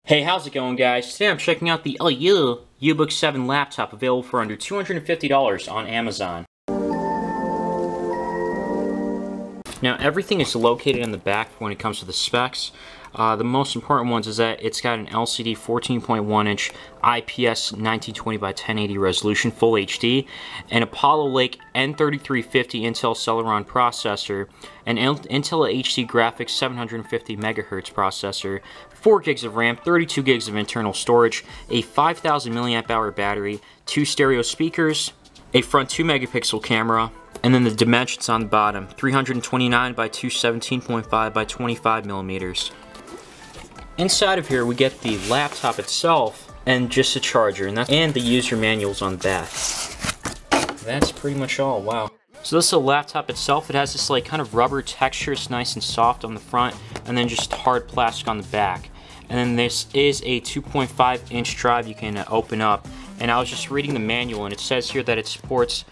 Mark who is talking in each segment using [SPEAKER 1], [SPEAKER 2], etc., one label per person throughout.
[SPEAKER 1] Hey, how's it going, guys? Today I'm checking out the OYYU Ubook7 laptop, available for under $250 on Amazon. Now, everything is located in the back when it comes to the specs. The most important ones is that it's got an LCD 14.1 inch IPS 1920 by 1080 resolution Full HD, an Apollo Lake N3350 Intel Celeron processor, an Intel HD Graphics 750 MHz processor, 4 gigs of RAM, 32 gigs of internal storage, a 5000 mAh battery, 2 stereo speakers, a front 2 megapixel camera, and then the dimensions on the bottom, 329 by 217.5 by 25 millimeters. Inside of here we get the laptop itself and just a charger, and the user manuals on the back. That's pretty much all. Wow. So this is the laptop itself. It has this like kind of rubber texture. It's nice and soft on the front, and then just hard plastic on the back. And then this is a 2.5 inch drive you can open up. And I was just reading the manual, and it says here that it supports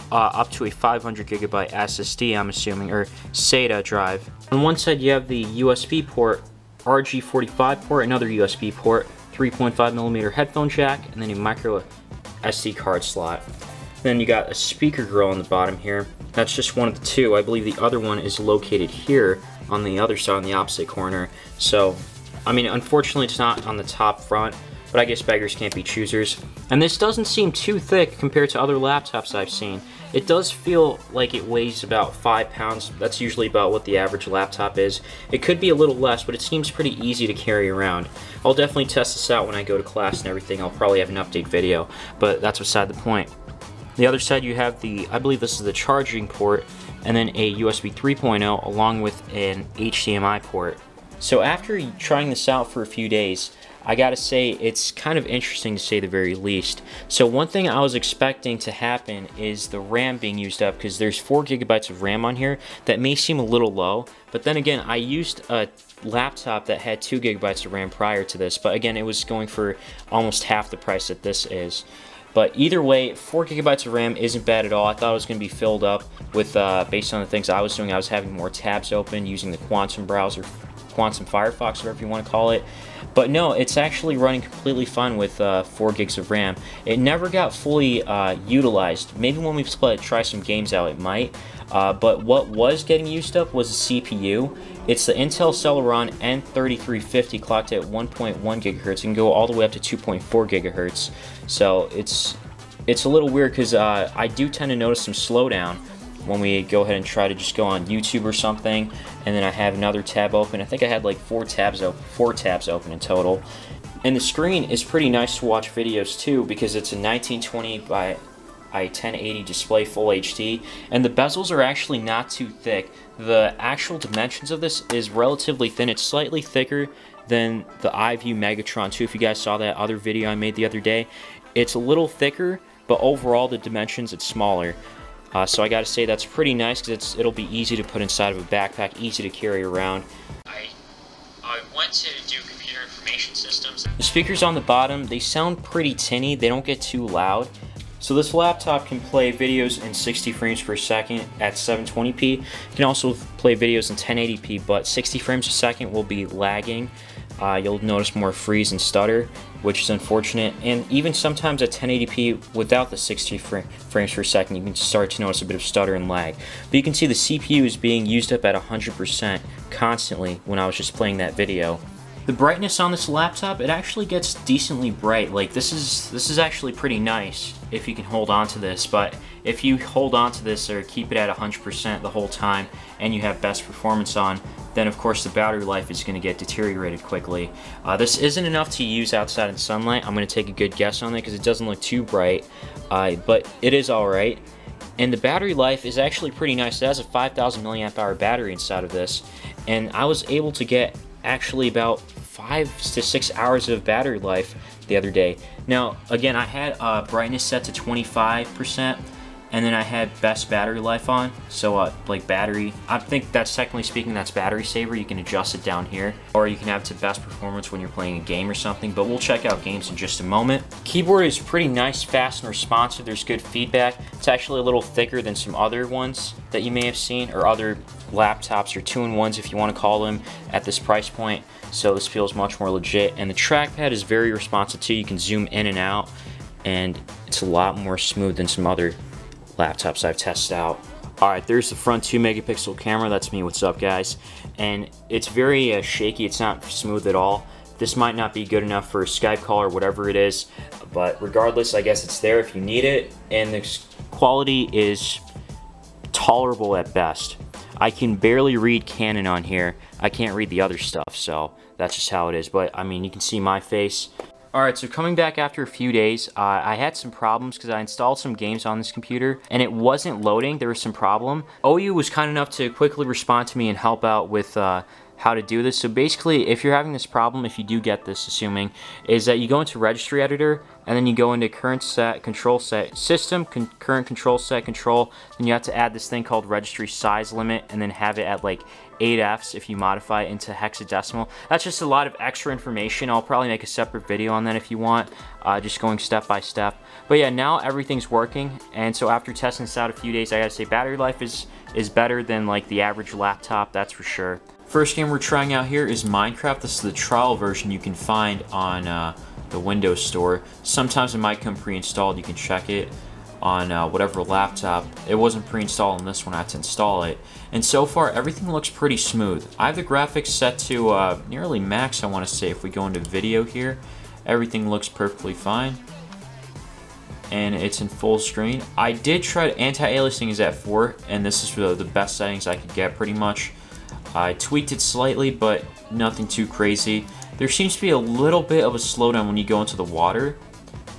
[SPEAKER 1] up to a 500 gigabyte SSD, I'm assuming, or SATA drive. On one side you have the USB port, RG45 port, another USB port, 3.5 millimeter headphone jack, and then a micro SD card slot. Then you got a speaker grill on the bottom here. That's just one of the two. I believe the other one is located here on the other side, on the opposite corner. So, I mean, unfortunately it's not on the top front, but I guess beggars can't be choosers. And this doesn't seem too thick compared to other laptops I've seen. It does feel like it weighs about 5 pounds. That's usually about what the average laptop is. It could be a little less, but it seems pretty easy to carry around. I'll definitely test this out when I go to class and everything. I'll probably have an update video, but that's beside the point. The other side you have the, I believe this is the charging port, and then a USB 3.0 along with an HDMI port. So after trying this out for a few days, I gotta say it's kind of interesting to say the very least. So one thing I was expecting to happen is the RAM being used up, because there's 4 gigabytes of RAM on here. That may seem a little low, but then again, I used a laptop that had 2 gigabytes of RAM prior to this, but again, it was going for almost half the price that this is. But either way, 4 gigabytes of RAM isn't bad at all. I thought it was going to be filled up with, based on the things I was doing, I was having more tabs open using the Quantum browser, Quantum Firefox, whatever you want to call it. But no, it's actually running completely fine with 4 gigs of RAM. It never got fully utilized. Maybe when we try some games out, it might. But what was getting used up was the CPU. It's the Intel Celeron N3350 clocked at 1.1 gigahertz. It can go all the way up to 2.4 gigahertz. So it's a little weird, because I do tend to notice some slowdown when we go ahead and try to just go on YouTube or something, and then I have another tab open. I think I had like 4 tabs open in total. And the screen is pretty nice to watch videos too, because it's a 1920 by 1080 display Full HD, and the bezels are actually not too thick. The actual dimensions of this is relatively thin. It's slightly thicker than the OYYU Megatron 2, if you guys saw that other video I made the other day. It's a little thicker, but overall the dimensions, it's smaller. So I gotta say that's pretty nice, because it'll be easy to put inside of a backpack, easy to carry around. I went to do computer information systems. The speakers on the bottom, they sound pretty tinny, they don't get too loud. So this laptop can play videos in 60 frames per second at 720p. You can also play videos in 1080p, but 60 frames a second will be lagging. You'll notice more freeze and stutter, which is unfortunate. And even sometimes at 1080p without the 60 frames per second, you can start to notice a bit of stutter and lag. But you can see the CPU is being used up at 100% constantly when I was just playing that video. The brightness on this laptop, it actually gets decently bright. Like this is actually pretty nice if you can hold on to this, but if you hold on to this or keep it at 100% the whole time and you have best performance on, then of course the battery life is going to get deteriorated quickly. This isn't enough to use outside in sunlight. I'm going to take a good guess on it because it doesn't look too bright, but it is alright. And the battery life is actually pretty nice. It has a 5000 mAh battery inside of this, and I was able to get actually about 5 to 6 hours of battery life the other day. Now again, I had brightness set to 25%, and then I had best battery life on, so like battery, I think that's technically speaking that's battery saver. You can adjust it down here, or you can have it to best performance when you're playing a game or something, but we'll check out games in just a moment. Keyboard is pretty nice, fast and responsive. There's good feedback. It's actually a little thicker than some other ones that you may have seen, or other laptops, or 2-in-1s if you want to call them, at this price point. So this feels much more legit, and the trackpad is very responsive too. You can zoom in and out, and it's a lot more smooth than some other laptops I've tested out. Alright, there's the front 2-megapixel camera. That's me. What's up, guys? And it's very shaky. It's not smooth at all. This might not be good enough for a Skype call or whatever it is, but regardless, I guess it's there if you need it, and the quality is tolerable at best. I can barely read Canon on here. I can't read the other stuff, so that's just how it is. But I mean, you can see my face. Alright, so coming back after a few days, I had some problems because I installed some games on this computer and it wasn't loading. There was some problem. OYYU was kind enough to quickly respond to me and help out with how to do this. So basically, if you're having this problem, if you do get this, assuming, is that you go into registry editor and then you go into current set, control set, system, current control set, control, then you have to add this thing called registry size limit and then have it at like 8Fs if you modify it into hexadecimal. That's just a lot of extra information. I'll probably make a separate video on that if you want, just going step by step. But yeah, now everything's working, and so after testing this out a few days, I gotta say battery life is better than like the average laptop, that's for sure. First game we're trying out here is Minecraft. This is the trial version you can find on the Windows Store. Sometimes it might come pre-installed. You can check it on whatever laptop. It wasn't pre-installed on this one. I had to install it. And so far, everything looks pretty smooth. I have the graphics set to nearly max, I want to say. If we go into video here, everything looks perfectly fine. And it's in full screen. I did try anti-aliasing is at 4, and this is the best settings I could get pretty much. I tweaked it slightly, but nothing too crazy. There seems to be a little bit of a slowdown when you go into the water,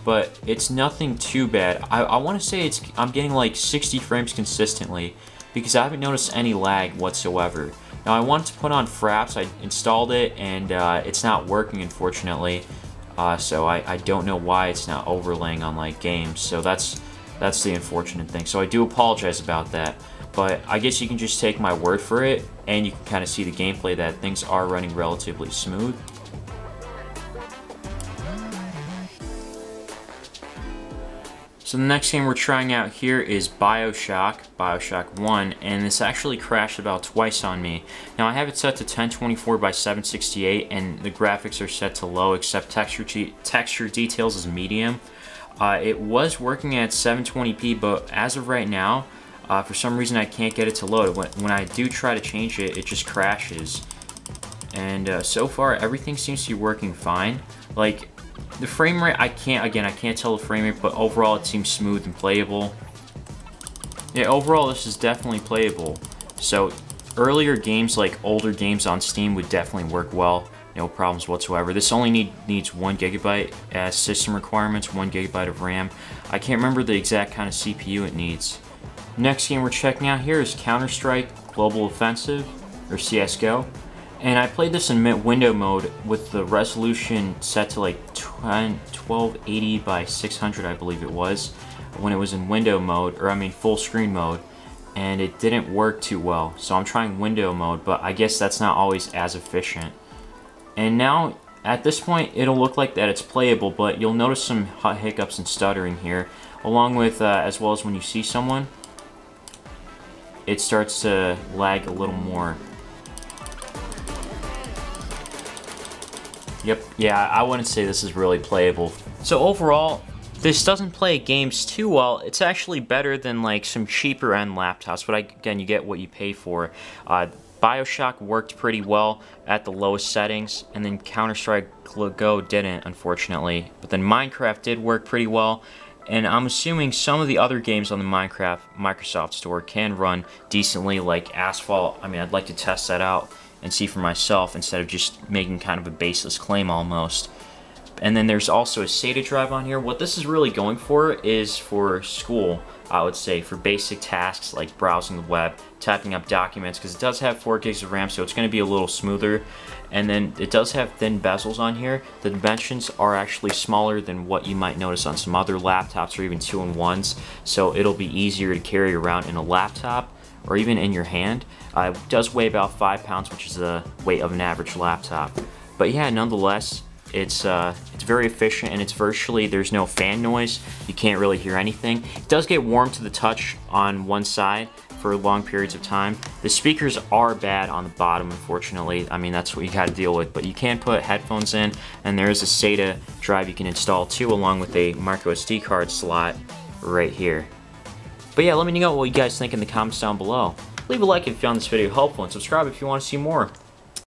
[SPEAKER 1] but it's nothing too bad. I want to say I'm getting like 60 frames consistently because I haven't noticed any lag whatsoever. Now I wanted to put on Fraps. I installed it and it's not working, unfortunately. So I don't know why it's not overlaying on like games. So that's the unfortunate thing. So I do apologize about that. But I guess you can just take my word for it, and you can kind of see the gameplay that things are running relatively smooth. So the next game we're trying out here is Bioshock 1, and this actually crashed about twice on me. Now I have it set to 1024 by 768, and the graphics are set to low, except texture details is medium. It was working at 720p, but as of right now, for some reason I can't get it to load. When I do try to change it, it just crashes. And so far everything seems to be working fine. Like the frame rate, I can't tell the frame rate, but overall it seems smooth and playable. Yeah, overall this is definitely playable. So earlier games, like older games on Steam, would definitely work well. No problems whatsoever. This only needs 1 GB as system requirements, 1 GB of RAM. I can't remember the exact kind of CPU it needs. Next game we're checking out here is Counter-Strike Global Offensive, or CSGO. And I played this in window mode with the resolution set to like 1280 by 600, I believe it was, when it was in window mode, or I mean full screen mode, and it didn't work too well. So I'm trying window mode, but I guess that's not always as efficient. And now, at this point, it'll look like that it's playable, but you'll notice some hiccups and stuttering here, along with, as well as when you see someone, it starts to lag a little more. Yep, yeah, I wouldn't say this is really playable. So overall, this doesn't play games too well. It's actually better than like some cheaper end laptops, but again, you get what you pay for. Bioshock worked pretty well at the lowest settings, and then Counter-Strike Go didn't, unfortunately. But then Minecraft did work pretty well, and I'm assuming some of the other games on the Microsoft Store can run decently, like Asphalt. I mean, I'd like to test that out and see for myself instead of just making kind of a baseless claim almost. And then there's also a SATA drive on here. What this is really going for is for school, I would say, for basic tasks like browsing the web, typing up documents, because it does have 4 gigs of RAM, so it's going to be a little smoother. And then it does have thin bezels on here. The dimensions are actually smaller than what you might notice on some other laptops or even 2-in-1s, so it'll be easier to carry around in a laptop or even in your hand. It does weigh about 5 pounds, which is the weight of an average laptop. But yeah, nonetheless, it's very efficient, and there's no fan noise. You can't really hear anything. It does get warm to the touch on one side, for long periods of time. The speakers are bad on the bottom, unfortunately. I mean, that's what you gotta deal with, but you can put headphones in, and there is a SATA drive you can install too, along with a micro SD card slot right here. But yeah, let me know what you guys think in the comments down below. Leave a like if you found this video helpful, and subscribe if you want to see more.